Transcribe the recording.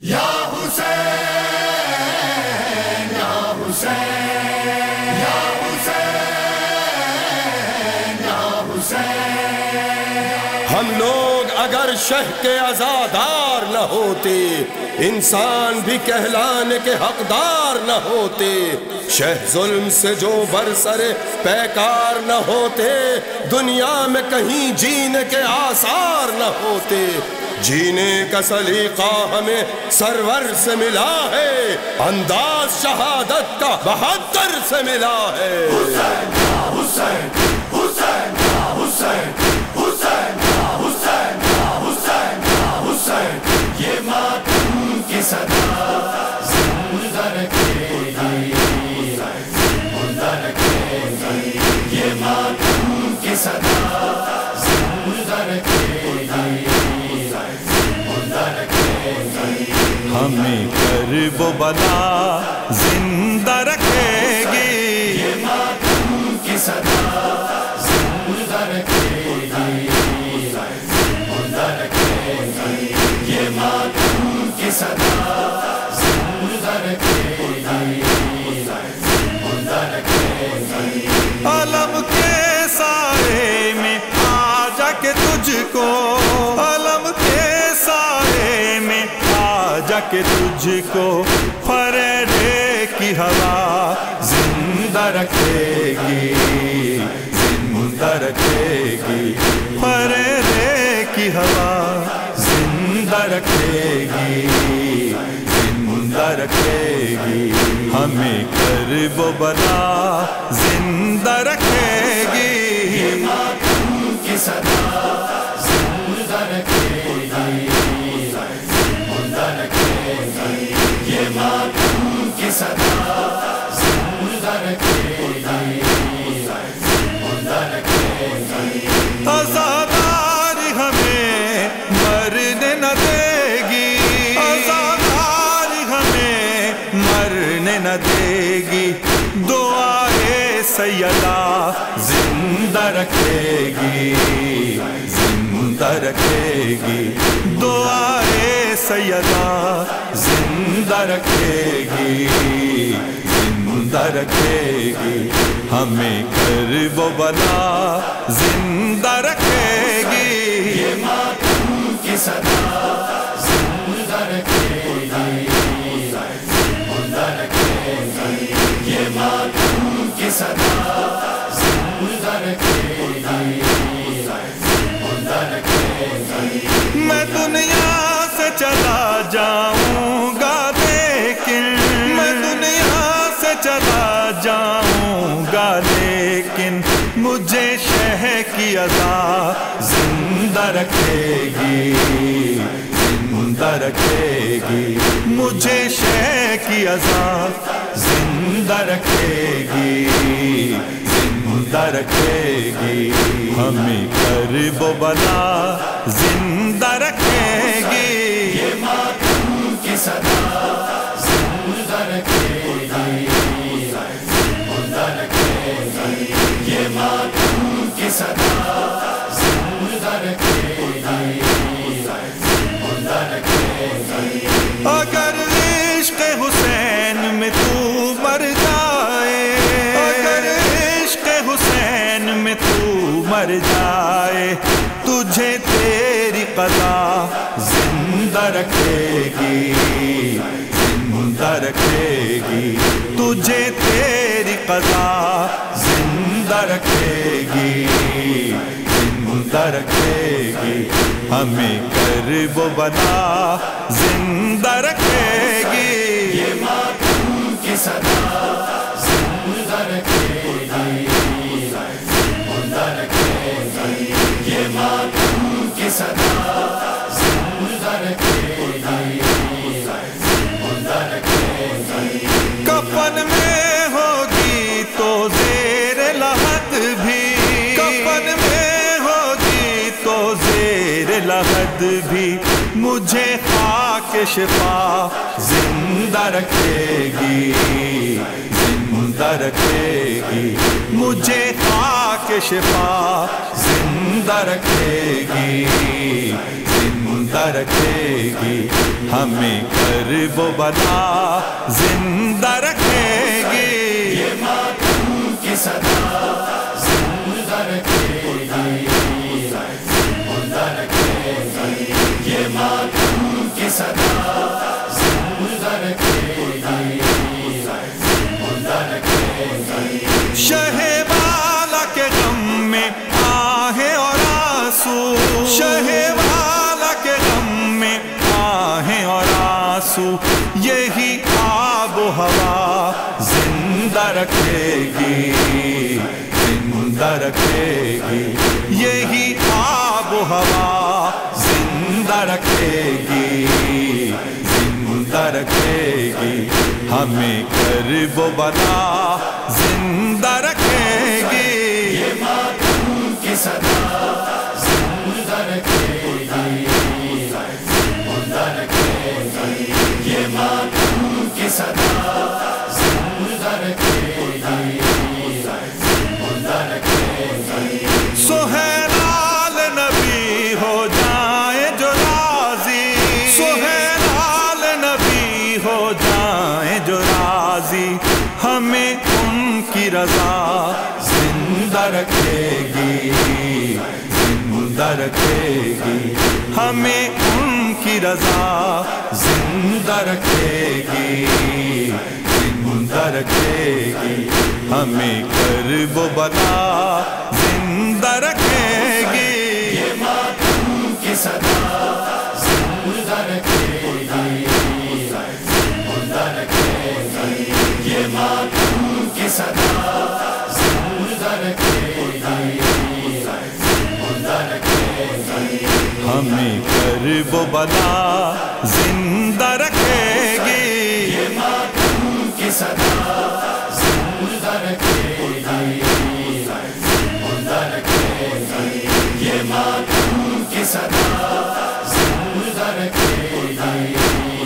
یا حسین یا حسین یا حسین یا حسین، ہم لوگ اگر شہ کے عزادار نہ ہوتے، انسان بھی کہلانے کے حقدار نہ ہوتے، شہ ظلم سے جو برسر پیکار نہ ہوتے، دنیا میں کہیں جینے کے آثار نہ ہوتے۔ جینے کا سلیقہ ہمیں سرور سے ملا ہے، انداز شہادت کا بہادر سے ملا ہے۔ حسین یا حسین حسین یا حسین حسین یا حسین یا حسین یا حسین، یہ ماتم کی صدا زندہ رکھے گی، زندہ رکھے گی، یہ ماتم کی صدا زندہ رکھے گی، زندہ رکھے گی، ہمیں کرب و بلا زندہ رکھے گی، یہ ماتم کی صدا زندہ رکھے گی، زندہ رکھے گی، یہ ماتم کی صدا زندہ رکھے گی، زندہ رکھے گی۔ علم کے سائے میں آ جا کے تجھ کو، علم کے سائے میں آ جا کے تجھ کو فریرے کی ہوا زندہ رکھے گی، زندہ رکھے گی، فریرے کی ہوا زندہ رکھے گی، زندہ رکھے گی، ہمیں کرب و بلا زندہ رکھے گی، یہ ماتم کی صدا زندہ رکھے گی، زندہ رکھے گی، یہ ماتم کی صدا زندہ رکھے گی، زندہ رکھے گی۔ عزادار ہمیں مرنے نہ دے گی، عزادار ہمیں مرنے نہ دے گی، دعائے سیدہ زندہ رکھے گی، زندہ رکھے گی، دعائے سیدہ زندہ رکھے گی، زندہ رکھے گی، ہمیں کرب و بلا زندہ رکھے گی، یہ ماتم کی صدا زندہ رکھے گی، زندہ رکھے گی، یہ ماتم کی صدا زندہ رکھے گی، زندہ رکھے گی۔ میں دنیا سے چلا جاؤں گا لیکن، میں دنیا سے چلا جاؤں گا لیکن، مجھے شہ کی ادا زندہ رکھے گی، زندہ رکھے گی، مجھے شہ کی ادا زندہ رکھے گی، زندہ رکھے گی، ہمیں کرب و بلا زندہ رکھے گی، یہ ماتم کی صدا زندہ رکھے گی، زندہ رکھے گی، یہ ماتم کی صدا زندہ رکھے گی، زندہ رکھے گی۔ اگر عشق حسین میں تو مر جائے، اگر عشق حسین میں تو مر جائے، تجھے تیری قضا زندہ رکھے گی، زندہ رکھے گی، تجھے تیری قضا زندہ رکھے گی، زندہ رکھے گی، ہمیں کرب و بلا زندہ رکھے گی، یہ ماتم کی صدا زندہ رکھے گی، زندہ رکھے گی، یہ ماتم کی صدا زندہ رکھے گی، زندہ رکھے گی۔ کفن میں ہوگی تو زیر لحد بھی، کفن میں ہوگی تو زیر لحد بھی، مجھے خاک شفا زندہ رکھے گی، زندہ رکھے گی، مجھے خاک شفا زندہ رکھے گی، زندہ رکھے گی ہمیں کرب و بلا زندہ رکھے گی یہ ماتم کی صدا زندہ رکھے گی زندہ رکھے گی یہ ماتم کی صدا زندہ رکھے گی زندہ رکھے گی شہ والا کے غم میں آہیں اور آنسو شہ والا کے غم میں آہیں اور آنسو یہی آب و ہوا زندہ رکھے گی زندہ رکھے گی یہی آب و ہوا زندہ رکھے گی زندہ رکھے گی ہمیں کرب و بلا زندہ رکھے گی یہ ماتم کی صدا زندہ رکھے گی زندہ رکھے گی یہ ماتم کی صدا زندہ رکھے گی زندہ رکھے گی سہیلال نبی ہو جائیں جو راضی سہیلال نبی ہو جائیں جو راضی ہمیں ان کی رضا زندہ رکھے گی زندہ رکھے گی ہمیں ان کی رضا زندہ رکھے گی زندہ رکھے گی ہمیں کرب و بلا زندہ رکھے گی یہ ماتم کی صدا زندہ رکھے گی زندہ رکھے گی یہ ماتم کی صدا زندہ رکھے گی زندہ رکھے گی ہمیں کرب و بلا زندہ رکھے گی یہ ماتم کی صدا زندہ رکھے گی زندہ رکھے گی یہ ماتم کی صدا زندہ رکھے گی